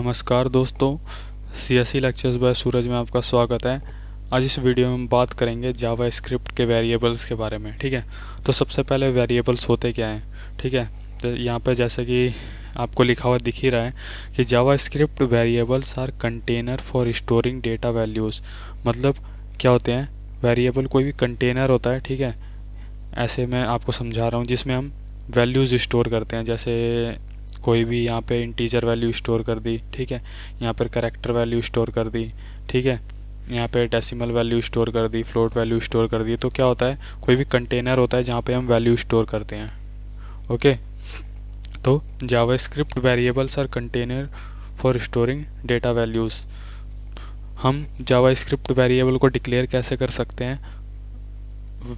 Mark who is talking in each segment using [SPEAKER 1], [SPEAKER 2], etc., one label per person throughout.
[SPEAKER 1] नमस्कार दोस्तों, CSE lectures bye सूरज में आपका स्वागत है। आज इस वीडियो में हम बात करेंगे जावा स्क्रिप्ट के वेरिएबल्स के बारे में। ठीक है, तो सबसे पहले वेरिएबल्स होते क्या हैं। ठीक है, तो यहाँ पे जैसे कि आपको लिखा हुआ दिख ही रहा है कि JavaScript variables are container for storing data values. मतलब क्या होते हैं वेरिएबल? कोई भी कंटेनर होता है, ठीक है, ऐसे मैं आपको समझा रहा हूँ, जिसमें हम वैल्यूज़ स्टोर करते हैं। जैसे कोई भी यहाँ पे इंटीजर वैल्यू स्टोर कर दी, ठीक है, यहाँ पर कैरेक्टर वैल्यू स्टोर कर दी, ठीक है, यहाँ पे डेसिमल वैल्यू स्टोर कर दी, फ्लोट वैल्यू स्टोर कर दी। तो क्या होता है, कोई भी कंटेनर होता है जहाँ पे हम वैल्यू स्टोर करते हैं। ओके, तो JavaScript variables are container for storing data values. हम जावा स्क्रिप्ट वेरिएबल को डिक्लेयर कैसे कर सकते हैं?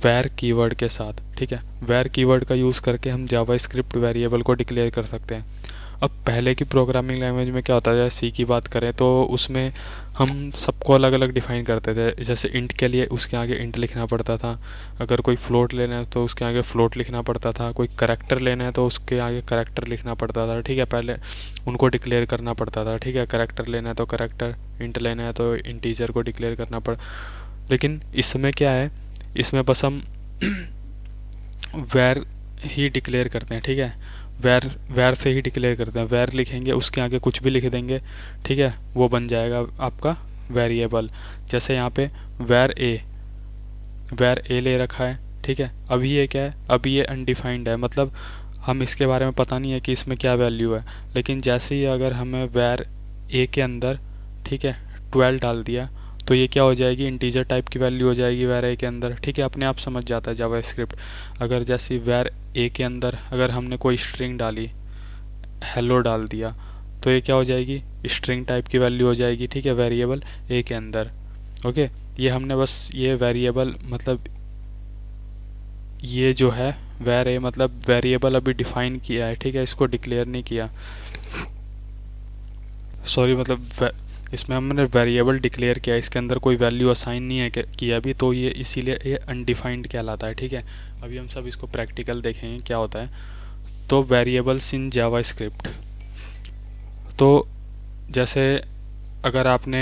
[SPEAKER 1] वैर कीवर्ड के साथ। ठीक है, वैर कीवर्ड का यूज़ करके हम जावा स्क्रिप्ट वेरिएबल को डिक्लेयर कर सकते हैं। अब पहले की प्रोग्रामिंग लैंग्वेज में क्या होता है, सी की बात करें तो उसमें हम सबको अलग अलग डिफाइन करते थे। जैसे इंट के लिए उसके आगे इंट लिखना पड़ता था, अगर कोई फ्लोट लेना है तो उसके आगे फ्लोट लिखना पड़ता था, कोई करैक्टर लेना है तो उसके आगे करैक्टर लिखना पड़ता था। ठीक है, पहले उनको डिक्लेयर करना पड़ता था। ठीक है, करैक्टर लेना है तो करैक्टर, इंट लेना है तो इंटीजर को डिक्लेयर करना पड़। लेकिन इस समय क्या है, इसमें बस हम वैर ही डिक्लेयर करते हैं। ठीक है, वैर से ही डिक्लेयर करते हैं। वैर लिखेंगे, उसके आगे कुछ भी लिख देंगे, ठीक है, वो बन जाएगा आपका वेरिएबल। जैसे यहाँ पे वैर ए ले रखा है। ठीक है, अभी ये क्या है, अभी ये अनडिफाइंड है, मतलब हम इसके बारे में पता नहीं है कि इसमें क्या वैल्यू है। लेकिन जैसे ही अगर हमें वैर ए के अंदर, ठीक है, 12 डाल दिया तो ये क्या हो जाएगी, इंटीजर टाइप की वैल्यू हो जाएगी वैर ए के अंदर। ठीक है, अपने आप समझ जाता है जावा स्क्रिप्ट। अगर जैसे वैर ए के अंदर अगर हमने कोई स्ट्रिंग डाली, हेलो डाल दिया, तो ये क्या हो जाएगी, स्ट्रिंग टाइप की वैल्यू हो जाएगी। ठीक है, वेरिएबल ए के अंदर। ओके, ये हमने बस ये वेरिएबल, मतलब ये जो है वैर ए, मतलब वेरिएबल अभी डिफाइन किया है। ठीक है, इसको डिक्लेयर नहीं किया, सॉरी, मतलब इसमें हमने वेरिएबल डिक्लेयर किया, इसके अंदर कोई वैल्यू असाइन नहीं है किया अभी, तो ये इसीलिए ये अनडिफाइंड कहलाता है। ठीक है, अभी हम सब इसको प्रैक्टिकल देखेंगे क्या होता है। तो वेरिएबल्स इन जावा स्क्रिप्ट, तो जैसे अगर आपने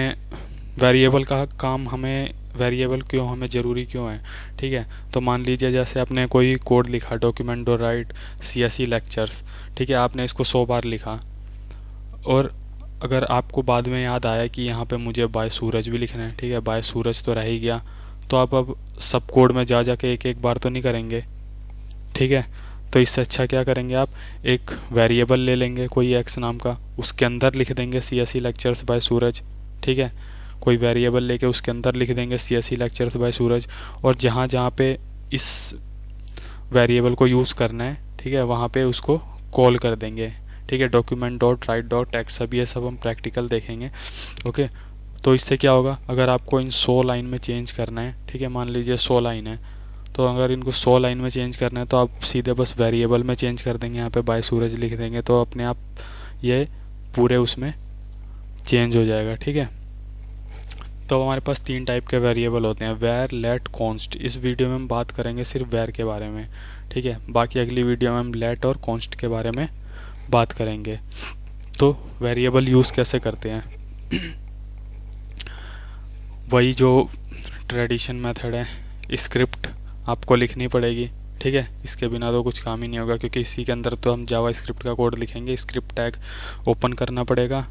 [SPEAKER 1] वेरिएबल का काम, हमें वेरिएबल क्यों हमें ज़रूरी क्यों है, ठीक है, तो मान लीजिए जैसे आपने कोई कोड लिखा, document dot right CSE lectures, ठीक है, आपने इसको 100 बार लिखा, और अगर आपको बाद में याद आया कि यहाँ पे मुझे बाय सूरज भी लिखना है, ठीक है, बाय सूरज तो रह ही गया, तो आप अब सब कोड में जा जाके एक एक बार तो नहीं करेंगे। ठीक है, तो इससे अच्छा क्या करेंगे, आप एक वेरिएबल ले लेंगे कोई एक्स नाम का, उसके अंदर लिख देंगे सीएसई लेक्चर्स बाय सूरज। ठीक है, कोई वेरिएबल लेके उसके अंदर लिख देंगे सीएसई लेक्चर्स बाय सूरज, और जहाँ जहाँ पे इस वेरिएबल को यूज़ करना है, ठीक है, वहाँ पे उसको कॉल कर देंगे। ठीक है, document dot right dot text, सब ये सब हम प्रैक्टिकल देखेंगे। ओके, तो इससे क्या होगा, अगर आपको इन 100 लाइन में चेंज करना है, ठीक है, मान लीजिए 100 लाइन है, तो अगर इनको 100 लाइन में चेंज करना है तो आप सीधे बस वेरिएबल में चेंज कर देंगे, यहाँ पे बाय सूरज लिख देंगे, तो अपने आप ये पूरे उसमें चेंज हो जाएगा। ठीक है, तो हमारे पास 3 टाइप के वेरिएबल होते हैं, वैर, लेट, कॉन्स्ट। इस वीडियो में हम बात करेंगे सिर्फ वैर के बारे में। ठीक है, बाकी अगली वीडियो में हम लेट और कॉन्स्ट के बारे में बात करेंगे। तो वेरिएबल यूज़ कैसे करते हैं, वही जो ट्रेडिशन मेथड है, स्क्रिप्ट आपको लिखनी पड़ेगी। ठीक है, इसके बिना तो कुछ काम ही नहीं होगा, क्योंकि इसी के अंदर तो हम जावा स्क्रिप्ट का कोड लिखेंगे। स्क्रिप्ट टैग ओपन करना पड़ेगा,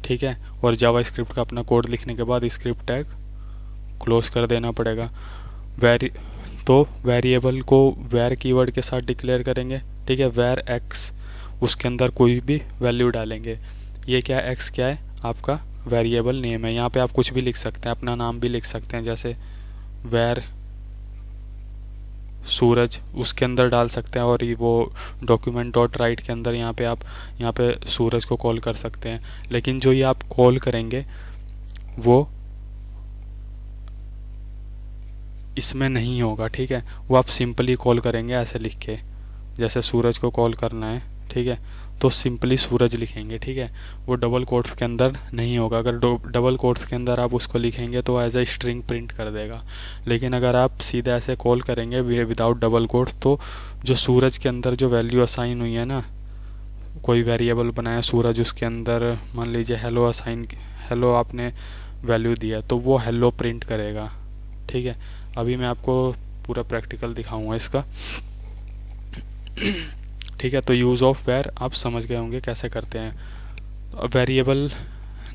[SPEAKER 1] ठीक है, और जावा स्क्रिप्ट का अपना कोड लिखने के बाद स्क्रिप्ट टैग क्लोज कर देना पड़ेगा। तो वेरिएबल को वैर कीवर्ड के साथ डिक्लेयर करेंगे। ठीक है, वैर एक्स, उसके अंदर कोई भी वैल्यू डालेंगे। ये क्या है, एक्स क्या है, आपका वेरिएबल नेम है। यहाँ पे आप कुछ भी लिख सकते हैं, अपना नाम भी लिख सकते हैं, जैसे वैर सूरज उसके अंदर डाल सकते हैं, और ये वो डॉक्यूमेंट डॉट राइट के अंदर यहाँ पे आप यहाँ पे सूरज को कॉल कर सकते हैं। लेकिन जो ये आप कॉल करेंगे वो इसमें नहीं होगा। ठीक है, वो आप सिंपली कॉल करेंगे ऐसे लिख के, जैसे सूरज को कॉल करना है, ठीक है, तो सिंपली सूरज लिखेंगे। ठीक है, वो डबल कोट्स के अंदर नहीं होगा। अगर डबल कोट्स के अंदर आप उसको लिखेंगे तो एज ए स्ट्रिंग प्रिंट कर देगा। लेकिन अगर आप सीधा ऐसे कॉल करेंगे विदाउट डबल कोट्स, तो जो सूरज के अंदर जो वैल्यू असाइन हुई है ना, कोई वेरिएबल बनाया सूरज, उसके अंदर मान लीजिए हेलो आपने वैल्यू दिया, तो वो हेलो प्रिंट करेगा। ठीक है, अभी मैं आपको पूरा प्रैक्टिकल दिखाऊंगा इसका। ठीक है, तो यूज़ ऑफ वेर आप समझ गए होंगे कैसे करते हैं। वेरिएबल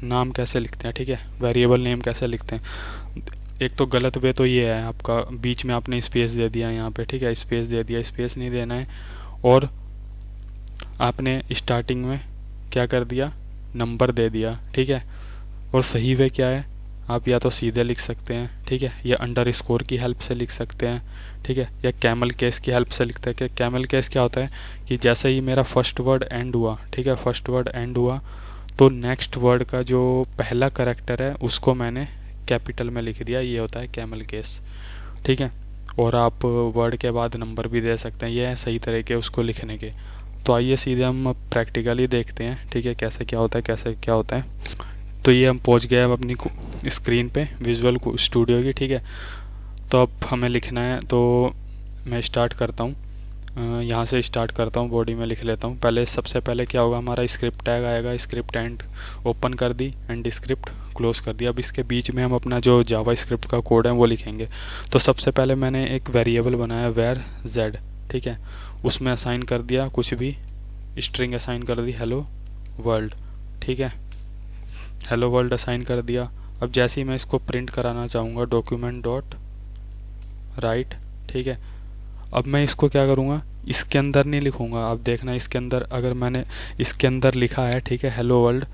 [SPEAKER 1] नाम कैसे लिखते हैं, ठीक है, वेरिएबल नेम कैसे लिखते हैं। एक तो गलत वे तो ये है आपका, बीच में आपने स्पेस दे दिया यहाँ पे, ठीक है, स्पेस दे दिया, स्पेस नहीं देना है। और आपने स्टार्टिंग में क्या कर दिया, नंबर दे दिया, ठीक है। और सही वे क्या है, आप या तो सीधे लिख सकते हैं, ठीक है, या अंडर स्कोर की हेल्प से लिख सकते हैं, ठीक है, या कैमल केस की हेल्प से लिखते हैं। कि कैमल केस क्या होता है कि जैसे ही मेरा फर्स्ट वर्ड एंड हुआ, ठीक है, फर्स्ट वर्ड एंड हुआ, तो नेक्स्ट वर्ड का जो पहला करैक्टर है उसको मैंने कैपिटल में लिख दिया, ये होता है कैमल केस। ठीक है, और आप वर्ड के बाद नंबर भी दे सकते हैं, ये है सही तरीके उसको लिखने के। तो आइए सीधे हम प्रैक्टिकली देखते हैं, ठीक है, कैसे क्या होता है, कैसे क्या होता है। तो ये हम पहुंच गए अब अपनी स्क्रीन पे विजुअल स्टूडियो की। ठीक है, तो अब हमें लिखना है, तो मैं स्टार्ट करता हूँ, यहाँ से स्टार्ट करता हूँ, बॉडी में लिख लेता हूँ। पहले सबसे पहले क्या होगा, हमारा स्क्रिप्ट टैग आएगा, स्क्रिप्ट एंड ओपन कर दी एंड स्क्रिप्ट क्लोज कर दिया। अब इसके बीच में हम अपना जो जावा स्क्रिप्ट का कोड है वो लिखेंगे। तो सबसे पहले मैंने एक वेरिएबल बनाया वेर जेड, ठीक है, उसमें असाइन कर दिया कुछ भी, स्ट्रिंग असाइन कर दी हेलो वर्ल्ड, ठीक है, हेलो वर्ल्ड असाइन कर दिया। अब जैसे ही मैं इसको प्रिंट कराना चाहूँगा डॉक्यूमेंट डॉट राइट, ठीक है, अब मैं इसको क्या करूँगा, इसके अंदर नहीं लिखूँगा। आप देखना इसके अंदर, अगर मैंने इसके अंदर लिखा है, ठीक है, हेलो वर्ल्ड,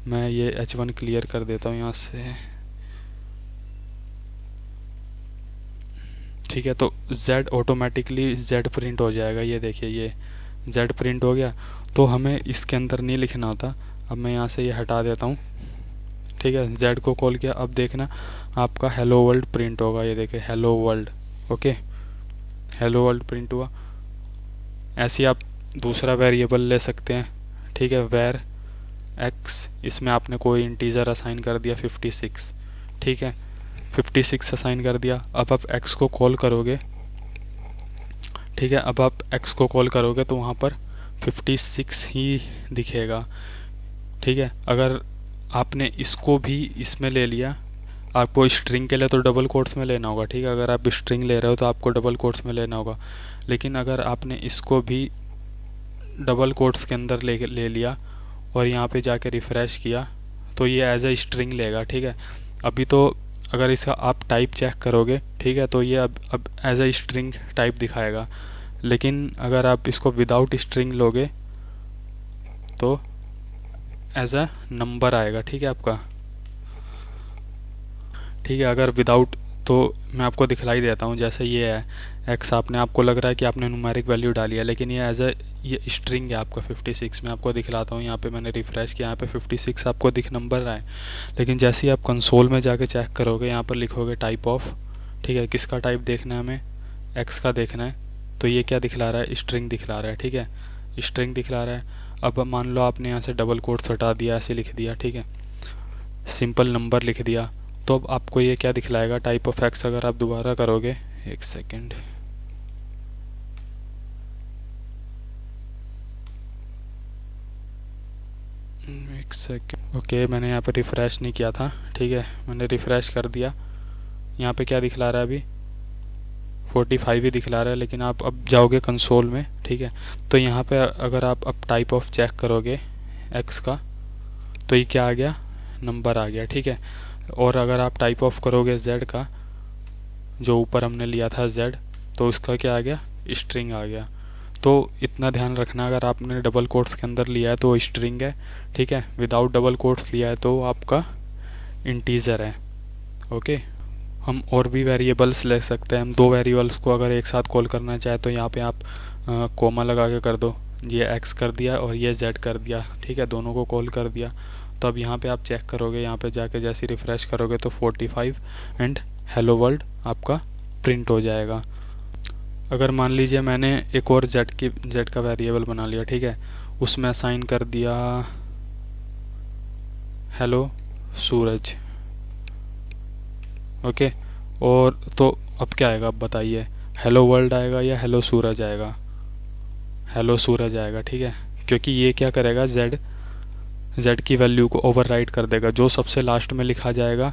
[SPEAKER 1] मैं ये H1 क्लियर कर देता हूँ यहाँ से, ठीक है, तो Z ऑटोमेटिकली Z प्रिंट हो जाएगा। ये देखिए ये Z प्रिंट हो गया। तो हमें इसके अंदर नहीं लिखना होता। अब मैं यहाँ से ये हटा देता हूँ, ठीक है, Z को कॉल किया। अब देखना आपका हेलो वर्ल्ड प्रिंट होगा, ये देखिए hello world, okay, hello world print हुआ। ऐसे ही आप दूसरा वेरिएबल ले सकते हैं, ठीक है, वेर एक्स, इसमें आपने कोई इंटीजर असाइन कर दिया 56, ठीक है, 56 असाइन कर दिया। अब आप एक्स को कॉल करोगे, ठीक है, अब आप एक्स को कॉल करोगे तो वहाँ पर 56 ही दिखेगा, ठीक है। अगर आपने इसको भी इसमें ले लिया, आपको स्ट्रिंग के लिए तो डबल कोट्स में लेना होगा, ठीक है, अगर आप स्ट्रिंग ले रहे हो तो आपको डबल कोट्स में लेना होगा। लेकिन अगर आपने इसको भी डबल कोट्स के अंदर ले लिया और यहाँ पे जाके रिफ़्रेश किया तो ये एज ए स्ट्रिंग लेगा, ठीक है। अभी तो अगर इसका आप टाइप चेक करोगे, ठीक है, तो ये अब एज ए स्ट्रिंग टाइप दिखाएगा। लेकिन अगर आप इसको विदाउट स्ट्रिंग लोगे तो एज अ नंबर आएगा, ठीक है आपका, ठीक है। अगर विदाउट, तो मैं आपको दिखलाई देता हूँ, जैसे ये है एक्स, आपको लग रहा है कि आपने न्यूमेरिक वैल्यू डाली है, लेकिन ये एज ए ये स्ट्रिंग है आपका 56। मैं आपको दिखलाता हूँ, यहाँ पे मैंने रिफ़्रेश किया, यहाँ पे 56 आपको दिख नंबर रहा है। लेकिन जैसे ही आप कंसोल में जाके चेक करोगे, यहाँ पर लिखोगे टाइप ऑफ, ठीक है, किसका टाइप देखना है हमें, एक्स का देखना है, तो ये क्या दिखला रहा है, स्ट्रिंग दिखला रहा है, ठीक है, स्ट्रिंग दिखला रहा है। अब मान लो आपने यहाँ से डबल कोट्स हटा दिया, ऐसे लिख दिया, ठीक है, सिंपल नंबर लिख दिया, तो अब आपको ये क्या दिखलाएगा, टाइप ऑफ एक्स। अगर आप दोबारा करोगे, एक सेकेंड, ओके, मैंने यहाँ पे रिफ़्रेश नहीं किया था, ठीक है, मैंने रिफ़्रेश कर दिया। यहाँ पे क्या दिखला रहा है अभी, 45 ही दिखला रहा है। लेकिन आप अब जाओगे कंसोल में, ठीक है, तो यहाँ पे अगर आप अब टाइप ऑफ चेक करोगे एक्स का, तो ये क्या आ गया, नंबर आ गया, ठीक है। और अगर आप टाइप ऑफ करोगे जेड का, जो ऊपर हमने लिया था जेड, तो उसका क्या आ गया, स्ट्रिंग आ गया। तो इतना ध्यान रखना, अगर आपने डबल कोट्स के अंदर लिया है तो स्ट्रिंग है, ठीक है, विदाउट डबल कोट्स लिया है तो आपका इंटीजर है, ओके। हम और भी वेरिएबल्स ले सकते हैं। हम दो वेरिएबल्स को अगर एक साथ कॉल करना चाहे तो यहाँ पे आप कोमा लगा के कर दो, ये एक्स कर दिया और ये जेड कर दिया, ठीक है, दोनों को कॉल कर दिया। तो अब यहाँ पे आप चेक करोगे, यहाँ पे जाके जैसे रिफ़्रेश करोगे तो 45 एंड हेलो वर्ल्ड आपका प्रिंट हो जाएगा। अगर मान लीजिए मैंने एक और जेड का वेरिएबल बना लिया, ठीक है, उसमें असाइन कर दिया हेलो सूरज, ओके, और तो अब क्या आएगा, अब बताइए, हेलो वर्ल्ड आएगा या हेलो सूरज आएगा, हेलो सूरज आएगा, ठीक है, क्योंकि ये क्या करेगा, z की वैल्यू को ओवरराइट कर देगा। जो सबसे लास्ट में लिखा जाएगा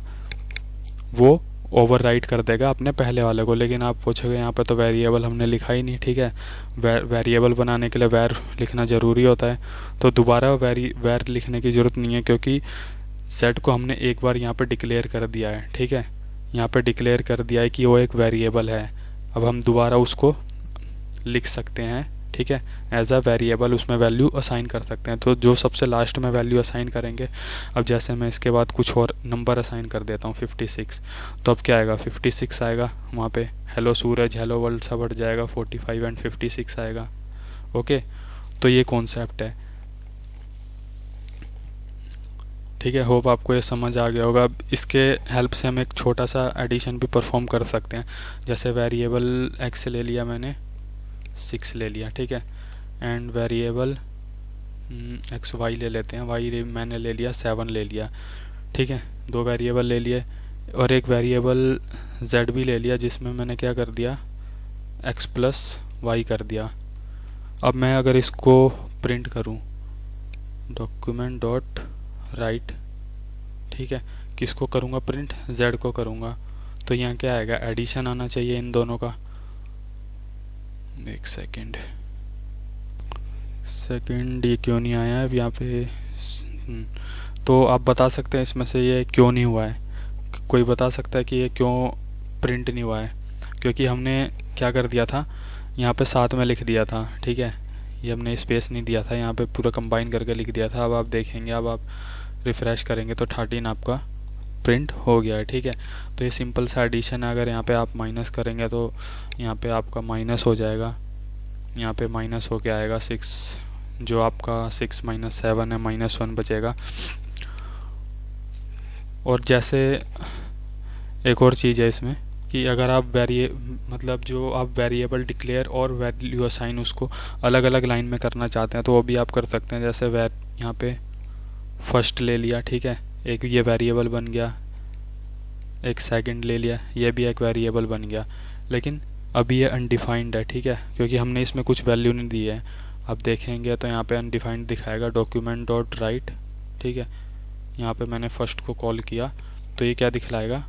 [SPEAKER 1] वो ओवरराइट कर देगा अपने पहले वाले को। लेकिन आप पूछोगे यहाँ पे तो वेरिएबल हमने लिखा ही नहीं, ठीक है। वेरिएबल बनाने के लिए वैर लिखना ज़रूरी होता है, तो दोबारा वैर लिखने की ज़रूरत नहीं है, क्योंकि z को हमने एक बार यहाँ पे डिक्लेयर कर दिया है, ठीक है। यहाँ पे डिक्लेयर कर दिया है कि वो एक वेरिएबल है। अब हम दोबारा उसको लिख सकते हैं, ठीक है, एज अ वेरिएबल, उसमें वैल्यू असाइन कर सकते हैं। तो जो सबसे लास्ट में वैल्यू असाइन करेंगे, अब जैसे मैं इसके बाद कुछ और नंबर असाइन कर देता हूँ 56, तो अब क्या आएगा, 56 आएगा। वहाँ पे हेलो सूरज, हेलो वर्ल्ड सब हट जाएगा, 45 एंड 56 आएगा। ओके, तो ये कॉन्सेप्ट है, ठीक है। होप आपको ये समझ आ गया होगा। अब इसके हेल्प से हम एक छोटा सा एडिशन भी परफॉर्म कर सकते हैं। जैसे वेरिएबल x ले लिया मैंने, 6 ले लिया, ठीक है, एंड वेरिएबल एक्स वाई ले लेते हैं, y मैंने ले लिया 7 ले लिया, ठीक है। 2 वेरिएबल ले लिए और एक वेरिएबल z भी ले लिया, जिसमें मैंने क्या कर दिया, x प्लस वाई कर दिया। अब मैं अगर इसको प्रिंट करूं, डॉक्यूमेंट डॉट राइट, ठीक है, किसको करूँगा प्रिंट, z को करूँगा, तो यहाँ क्या आएगा, एडिशन आना चाहिए इन दोनों का। एक सेकेंड, ये क्यों नहीं आया है अब यहाँ पे। तो आप बता सकते हैं इसमें से ये क्यों नहीं हुआ है, कोई बता सकता है कि ये क्यों प्रिंट नहीं हुआ है। क्योंकि हमने क्या कर दिया था, यहाँ पे साथ में लिख दिया था, ठीक है, ये हमने स्पेस नहीं दिया था, यहाँ पे पूरा कंबाइन करके लिख दिया था। अब आप देखेंगे, अब आप रिफ़्रेश करेंगे तो 13 आपका प्रिंट हो गया है, ठीक है। तो ये सिंपल सा एडिशन है। अगर यहाँ पे आप माइनस करेंगे तो यहाँ पे आपका माइनस हो जाएगा, यहाँ पे माइनस हो के आएगा 6, जो आपका 6 - 7 है, -1 बचेगा। और जैसे एक और चीज़ है इसमें कि अगर आप मतलब जो आप वेरिएबल डिक्लेयर और वैल्यू असाइन उसको अलग अलग लाइन में करना चाहते हैं तो वो भी आप कर सकते हैं। जैसे यहाँ पे फर्स्ट ले लिया, ठीक है, एक ये वेरिएबल बन गया, एक सेकंड ले लिया, ये भी एक वेरिएबल बन गया, लेकिन अभी ये अनडिफाइंड है, ठीक है, क्योंकि हमने इसमें कुछ वैल्यू नहीं दी है। अब देखेंगे तो यहाँ पे अनडिफाइंड दिखाएगा, डॉक्यूमेंट डॉट राइट, ठीक है। यहाँ पे मैंने फर्स्ट को कॉल किया तो ये क्या दिखलाएगा,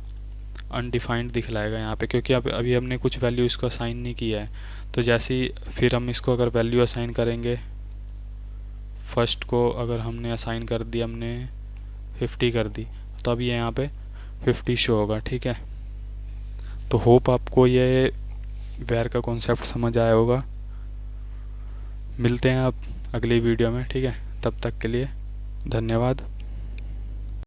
[SPEAKER 1] अनडिफाइंड दिखलाएगा यहाँ पे, क्योंकि अभी हमने कुछ वैल्यू इसको असाइन नहीं किया है। तो जैसे ही फिर हम इसको अगर वैल्यू असाइन करेंगे, फर्स्ट को अगर हमने असाइन कर दी, हमने 50 कर दी, तो अब ये यहाँ पे 50 शो होगा, ठीक है। तो होप आपको ये वेयर का कॉन्सेप्ट समझ आया होगा। मिलते हैं आप अगली वीडियो में, ठीक है, तब तक के लिए धन्यवाद।